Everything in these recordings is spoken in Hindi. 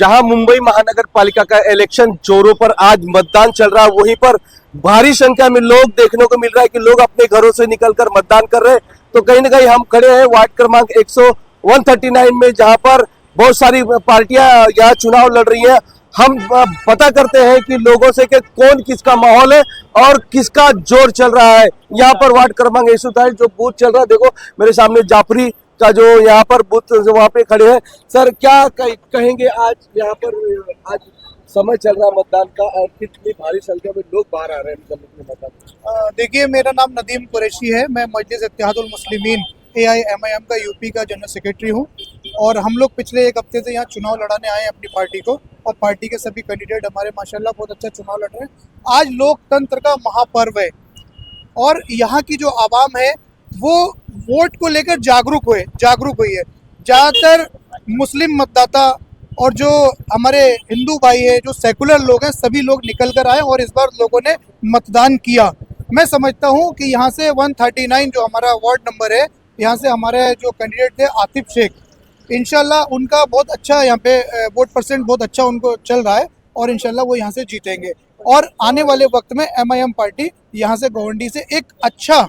जहां मुंबई महानगर पालिका का इलेक्शन जोरों पर आज मतदान चल रहा है, वहीं पर भारी संख्या में लोग देखने को मिल रहा है कि लोग अपने घरों से निकलकर मतदान कर रहे हैं। तो कहीं ना कहीं हम खड़े हैं वार्ड क्रमांक 139 में, जहां पर बहुत सारी पार्टियां यहाँ चुनाव लड़ रही हैं। हम पता करते हैं कि लोगों से कि कौन किसका माहौल है और किसका जोर चल रहा है। यहाँ पर वार्ड क्रमांक 127 जो बूथ चल रहा है, देखो मेरे सामने जाफरी का जो यहाँ पर बूथ वहाँ पे खड़े हैं। सर क्या कहेंगे, आज यहाँ पर आज समय चल रहा है मतदान का और कितनी भारी संख्या में लोग बाहर आ रहे हैं मतदान? देखिए, मेरा नाम नदीम कुरैशी है। मैं मजलिस इत्तेहादुल मुस्लिमीन AIMIM का यूपी का जनरल सेक्रेटरी हूँ और हम लोग पिछले एक हफ्ते से यहाँ चुनाव लड़ाने आए हैं अपनी पार्टी को, और पार्टी के सभी कैंडिडेट हमारे माशाल्लाह बहुत अच्छा चुनाव लड़ रहे हैं। आज लोकतंत्र का महापर्व है और यहाँ की जो आवाम है वो वोट को लेकर जागरूक हुई है। ज़्यादातर मुस्लिम मतदाता और जो हमारे हिंदू भाई है, जो सेकुलर लोग हैं, सभी लोग निकल कर आए और इस बार लोगों ने मतदान किया। मैं समझता हूँ कि यहाँ से 139 जो हमारा वार्ड नंबर है, यहाँ से हमारे जो कैंडिडेट थे आतिफ शेख, इंशाल्लाह उनका बहुत अच्छा यहाँ पे वोट परसेंट बहुत अच्छा उनको चल रहा है और इंशाल्लाह वो यहाँ से जीतेंगे। और आने वाले वक्त में MIM पार्टी यहाँ से गोवंडी से एक अच्छा,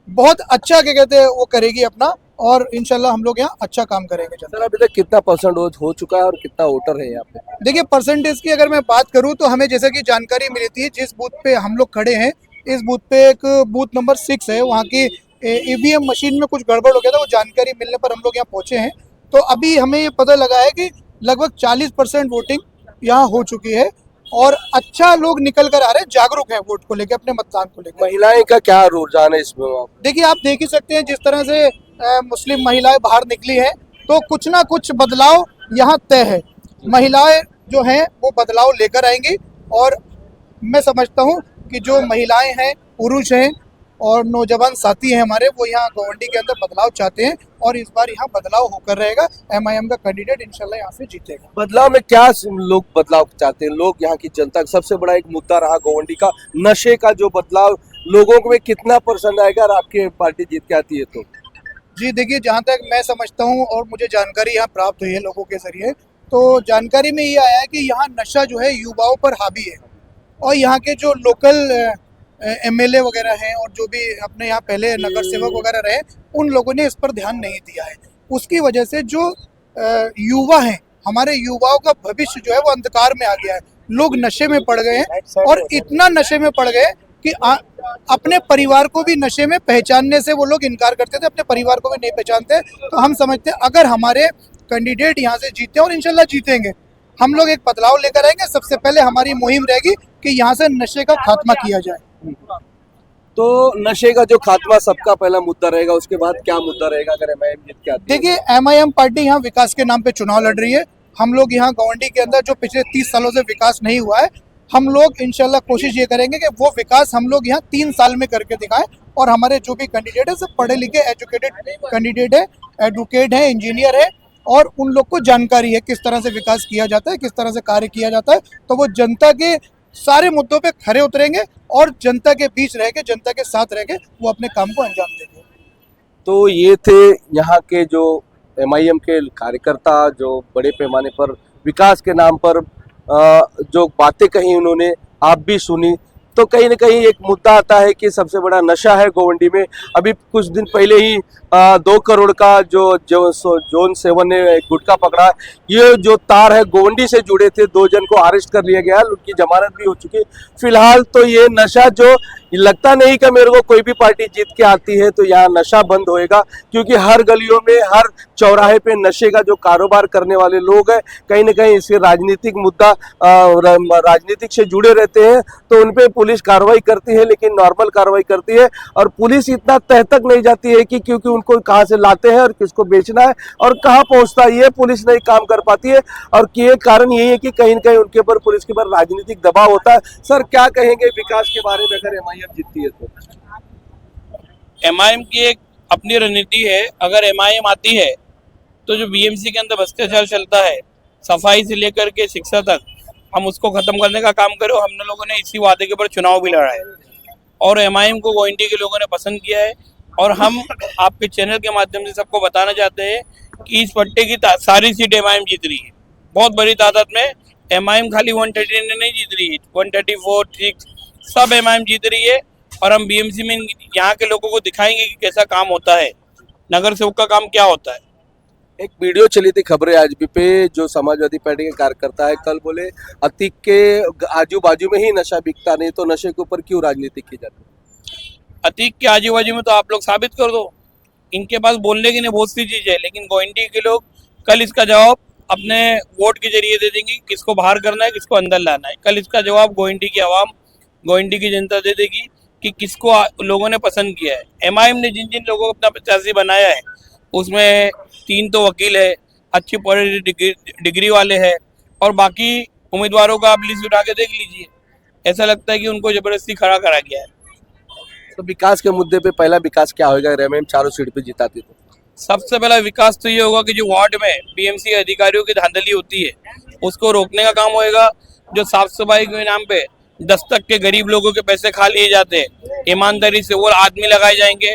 बहुत अच्छा क्या कहते हैं वो करेगी अपना, और इंशाल्लाह हम लोग यहाँ अच्छा काम करेंगे। सर अभी तक कितना परसेंट हो चुका है और कितना वोटर है यहाँ पे? देखिए, परसेंटेज की अगर मैं बात करूँ तो हमें जैसे कि जानकारी मिली थी, जिस बूथ पे हम लोग खड़े हैं, इस बूथ पे एक बूथ नंबर 6 है, वहाँ की EVM मशीन में कुछ गड़बड़ हो गया था। वो जानकारी मिलने पर हम लोग यहाँ पहुँचे हैं। तो अभी हमें ये पता लगा है कि लगभग 40% वोटिंग यहाँ हो चुकी है और अच्छा लोग निकल कर आ रहे हैं, जागरूक हैं वोट को लेकर, अपने मतदान को लेकर। महिलाएं का क्या रुझान है इसमें? देखिए, आप देख ही सकते हैं जिस तरह से मुस्लिम महिलाएं बाहर निकली हैं, तो कुछ ना कुछ बदलाव यहाँ तय है। महिलाएं जो हैं वो बदलाव लेकर आएंगी और मैं समझता हूँ कि जो महिलाएं हैं, पुरुष हैं और नौजवान साथी हैं हमारे, वो यहाँ गोवंडी के अंदर बदलाव चाहते हैं और इस बार यहाँ बदलाव होकर रहेगा। MIM का कैंडिडेट इंशाल्लाह यहाँ से जीतेगा। बदलाव में क्या लोग बदलाव चाहते हैं? लोग यहाँ की जनता का सबसे बड़ा एक मुद्दा रहा गोवंडी का नशे का जो बदलाव, लोगों को में कितना परसेंट आएगा और आपकी पार्टी जीत के आती है तो? जी देखिए, जहाँ तक मैं समझता हूँ और मुझे जानकारी यहाँ प्राप्त हुई है लोगों के जरिए, तो जानकारी में ये आया है कि यहाँ नशा जो है युवाओं पर हावी है और यहाँ के जो लोकल MLA वगैरह हैं और जो भी अपने यहाँ पहले नगर सेवक वगैरह रहे, उन लोगों ने इस पर ध्यान नहीं दिया है। उसकी वजह से जो युवा हैं, हमारे युवाओं का भविष्य जो है वो अंधकार में आ गया है। लोग नशे में पड़ गए हैं और इतना नशे में पड़ गए कि अपने परिवार को भी नशे में पहचानने से वो लोग इनकार करते थे, अपने परिवार को भी नहीं पहचानते। तो हम समझते हैं अगर हमारे कैंडिडेट यहाँ से जीते और इंशाल्लाह जीतेंगे, हम लोग एक बदलाव लेकर आएंगे। सबसे पहले हमारी मुहिम रहेगी कि यहाँ से नशे का खात्मा किया जाए। तो नशे का जो खात्मा सबका पहला मुद्दा रहेगा, उसके बाद क्या मुद्दा रहेगा अगर MIM जीत के आती है? देखिए, MIM पार्टी यहाँ विकास के नाम पे चुनाव लड़ रही है। हम लोग यहाँ गोवंडी के अंदर जो पिछले 30 सालों से विकास नहीं हुआ है, हम लोग इंशाल्लाह कोशिश ये करेंगे कि वो विकास हम लोग यहाँ 3 साल में करके दिखाएं। और हमारे जो भी कैंडिडेट है सब पढ़े लिखे एजुकेटेड कैंडिडेट है, एडवोकेट है, इंजीनियर है और उन लोग को जानकारी है किस तरह से विकास किया जाता है, किस तरह से कार्य किया जाता है। तो वो जनता के सारे मुद्दों पे खरे उतरेंगे और जनता के बीच रह के, जनता के साथ रह के वो अपने काम को अंजाम देंगे। तो ये थे यहाँ के जो MIM के कार्यकर्ता, जो बड़े पैमाने पर विकास के नाम पर जो बातें कही उन्होंने, आप भी सुनी। तो कहीं ना कहीं एक मुद्दा आता है कि सबसे बड़ा नशा है गोवंडी में। अभी कुछ दिन पहले ही 2 करोड़ का जो जोन 7 ने गुटखा पकड़ा। ये जो तार है गोवंडी से जुड़े थे, 2 जन को अरेस्ट कर लिया गया, उनकी जमानत भी हो चुकी। फिलहाल तो ये नशा जो लगता नहीं कि मेरे को कोई भी पार्टी जीत के आती है तो यहाँ नशा बंद होएगा, क्योंकि हर गलियों में, हर चौराहे पे नशे का जो कारोबार करने वाले लोग हैं, कहीं ना कहीं इसके राजनीतिक मुद्दा, राजनीतिक से जुड़े रहते हैं। तो उन पे पुलिस कार्रवाई करती है, लेकिन नॉर्मल कार्रवाई करती है और पुलिस इतना तह तक नहीं जाती है कि क्योंकि उनको कहाँ से लाते हैं और किसको बेचना है और कहाँ पहुँचता है, ये पुलिस नहीं काम कर पाती है। और ये कारण यही है कि कहीं ना कहीं उनके ऊपर, पुलिस के ऊपर राजनीतिक दबाव होता है। सर क्या कहेंगे विकास के बारे में अगर MIM जीतती है तो? MIM की एक अपनी रणनीति है। अगर MIM आती है तो जो BMC के अंदर भ्रष्टाचार चलता है, सफाई से लेकर के शिक्षा तक, हम उसको खत्म करने का काम करें। हम लोगों ने इसी वादे के ऊपर चुनाव भी लड़ा है और MIM को गोवंडी के लोगों ने पसंद किया है। और हम आपके चैनल के माध्यम से सबको बताना चाहते हैं कि इस पट्टे की सारी सीटें MIM जीत रही है। बहुत बड़ी तादाद में। एमआईएम खाली 130 ने नहीं जीत रही है, 134 6 सब एमआईएम जीत रही है। और हम बीएमसी में यहाँ के लोगों को दिखाएंगे कि कैसा काम होता है, नगर सेवक का काम क्या होता है। एक वीडियो चली थी खबरें आज भी पे, जो समाजवादी पार्टी के कार्यकर्ता है कल बोले अतीक के आजू बाजू में ही नशा बिकता नहीं, तो नशे के ऊपर क्यों राजनीति की जाती है? अतीक के आजू बाजू में तो आप लोग साबित कर दो। इनके पास बोलने की नहीं बहुत सी चीज है, लेकिन गोइंडी के लोग कल इसका जवाब अपने वोट के जरिए दे देंगे, किसको बाहर करना है किसको अंदर लाना है। कल इसका जवाब गोइंडी की आवाम, गोइंडी की जनता दे देगी कि किसको लोगों ने पसंद किया है। एमआईएम ने जिन जिन लोगों को अपना प्रत्याशी बनाया है उसमें 3 तो वकील है, अच्छी पढ़ी डिग्री वाले हैं, और बाकी उम्मीदवारों का आप लिस्ट उठा के देख लीजिए। ऐसा लगता है कि उनको जबरदस्ती खड़ा करा गया है। तो विकास के मुद्दे पे पहला विकास क्या होगा अगर एमआईएम चारों सीट पे जिताती तो? सबसे पहला विकास तो ये होगा कि जो वार्ड में बीएमसी अधिकारियों की धांधली होती है उसको रोकने का काम होएगा। जो साफ सफाई के नाम पे 10 तक के गरीब लोगों के पैसे खा लिए जाते हैं, ईमानदारी से वो आदमी लगाए जाएंगे।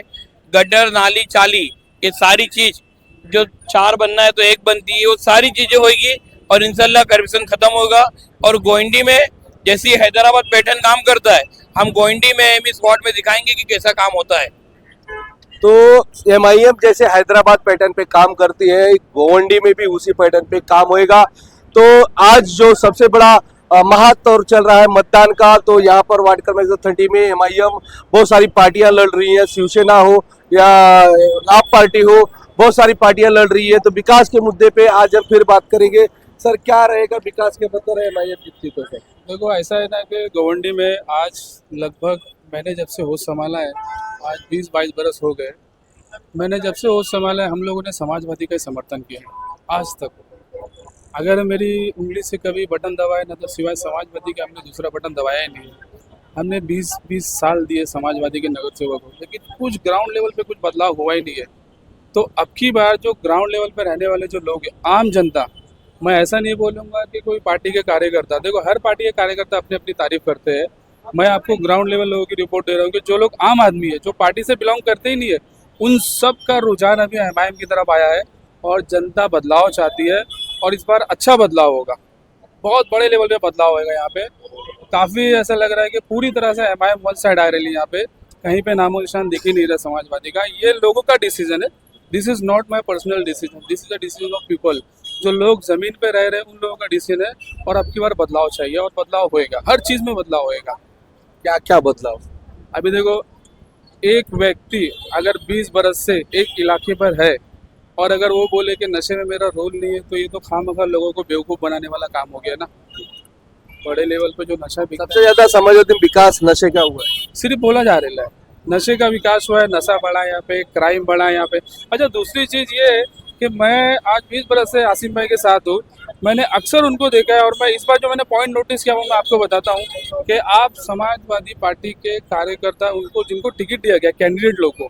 गड्ढर नाली चाली ये सारी चीज जो 4 बनना है तो 1 बनती है, वो सारी चीजें होगी और इंशाल्लाह करप्शन खत्म होगा। और गोइंडी में जैसी हैदराबाद पैटर्न काम करता है, हम गोइंडी में इस वार्ड में दिखाएंगे कि कैसा काम होता है। तो एमआईएम जैसे हैदराबाद पैटर्न पे काम करती है, गोवंडी में भी उसी पैटर्न पे काम होएगा। तो आज जो सबसे बड़ा महातौर चल रहा है मतदान का, तो यहाँ पर वार्ड क्रमांक 30 में एमआईएम बहुत सारी पार्टियां लड़ रही हैं, शिवसेना हो या आप पार्टी हो, बहुत सारी पार्टियां लड़ रही है। तो विकास के मुद्दे पे आज हम फिर बात करेंगे। सर क्या रहेगा विकास के बतौर एमआईएम जीतती तो? सर देखो ऐसा है ना कि गोवंडी में आज लगभग मैंने जब से होश संभाला है, आज 20-22 बरस हो गए। मैंने जब से होश संभाला है हम लोगों ने समाजवादी का ही समर्थन किया है आज तक। अगर मेरी उंगली से कभी बटन दबाए ना, तो सिवाय समाजवादी के हमने दूसरा बटन दबाया ही नहीं। हमने 20 साल दिए समाजवादी के नगर सेवक को, लेकिन कुछ ग्राउंड लेवल पे कुछ बदलाव हुआ ही नहीं है। तो अब की बार जो ग्राउंड लेवल पे रहने वाले जो लोग हैं, आम जनता, मैं ऐसा नहीं बोलूँगा कि कोई पार्टी के कार्यकर्ता, देखो हर पार्टी के कार्यकर्ता अपनी अपनी तारीफ करते हैं। मैं आपको ग्राउंड लेवल लोगों की रिपोर्ट दे रहा हूँ कि जो लोग आम आदमी है, जो पार्टी से बिलोंग करते ही नहीं है, उन सब का रुझान अभी एमआईएम की तरफ आया है और जनता बदलाव चाहती है। और इस बार अच्छा बदलाव होगा, बहुत बड़े लेवल पे बदलाव होगा। यहाँ पे काफ़ी ऐसा लग रहा है कि पूरी तरह से एमआईएम वन साइड आ रही है। यहाँ पे कहीं पे नामो निशान दिख ही नहीं रहा समाजवादी का। ये लोगों का डिसीजन है, this is not my personal decision, this is a decision of people. जो लोग ज़मीन पे रह रहे हैं उन लोगों का डिसीजन है। और अब की बार बदलाव चाहिए और बदलाव होएगा, हर चीज़ में बदलाव होएगा। क्या क्या बदलाव? अभी देखो, एक व्यक्ति अगर 20 बरस से एक इलाके पर है और अगर वो बोले कि नशे में मेरा रोल नहीं है, तो ये तो खामखा लोगों को बेवकूफ़ बनाने वाला काम हो गया ना। बड़े लेवल पे जो नशा सबसे ज्यादा समाजवादी विकास नशे का हुआ है, सिर्फ बोला जा रहा है, नशे का विकास हुआ है, नशा बढ़ा है यहाँ पे, क्राइम बढ़ा है यहाँ पे। अच्छा, दूसरी चीज़ ये है कि मैं आज 20 बरस से आसिम भाई के साथ हूँ, मैंने अक्सर उनको देखा है। और मैं इस बार जो मैंने पॉइंट नोटिस किया वो मैं आपको बताता हूँ कि आप समाजवादी पार्टी के कार्यकर्ता, उनको जिनको टिकट दिया गया, कैंडिडेट लोग को,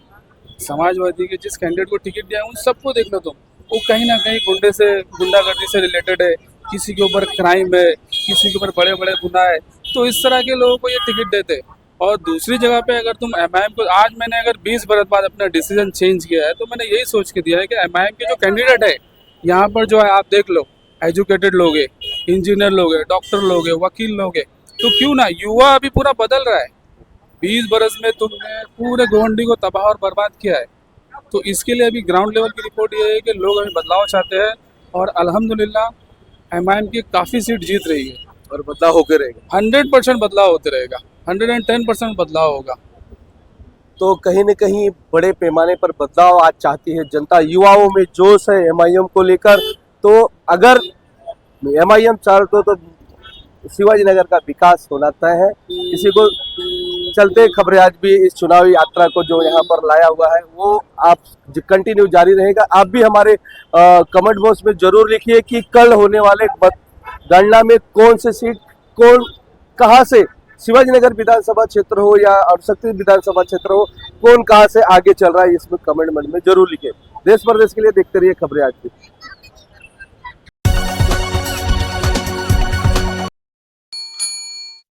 समाजवादी के जिस कैंडिडेट को टिकट दिया है उन सबको देख लो तुम, वो कहीं ना कहीं गुंडागर्दी से रिलेटेड है, किसी के ऊपर क्राइम है, किसी के ऊपर बड़े बड़े गुनाह है। तो इस तरह के लोगों को ये टिकट देते। और दूसरी जगह पे अगर तुम एमआईएम को, आज मैंने अगर 20 बरस बाद अपना डिसीजन चेंज किया है, तो मैंने यही सोच के दिया है कि एमआईएम के जो कैंडिडेट है यहाँ पर जो है, आप देख लो, एजुकेटेड लोग हैं, इंजीनियर लोग हैं, डॉक्टर लोग हैं, वकील लोग हैं, तो क्यों ना, युवा अभी पूरा बदल रहा है। 20 बरस में तुमने पूरे गोवंडी को तबाह और बर्बाद किया है। तो इसके लिए अभी ग्राउंड लेवल की रिपोर्ट ये है कि लोग अभी बदलाव चाहते हैं और अल्हम्दुलिल्लाह एमआईएम की काफ़ी सीट जीत रही है और बदलाव होकर रहेगा। 100% बदलाव होते रहेगा, 110% बदलाव होगा। तो कहीं न कहीं बड़े पैमाने पर बदलाव आज चाहती है जनता, युवाओं में जोश है एमआईएम को लेकर। तो अगर एमआईएम चाहते तो शिवाजी नगर का विकास होना तय है। इसी को चलते खबरें आज भी इस चुनावी यात्रा को जो यहाँ पर लाया हुआ है वो आप कंटिन्यू जारी रहेगा। आप भी हमारे कमेंट बॉक्स में जरूर लिखिए कि कल होने वाले गणना में कौन से सीट, कौन कहाँ से, शिवाजी नगर विधानसभा क्षेत्र हो या अड़सठी विधानसभा क्षेत्र हो, कौन कहाँ से आगे चल रहा है, इसमें कमेंट में जरूर लिखिए। देश प्रदेश के लिए देखते रहिए खबरें आज की।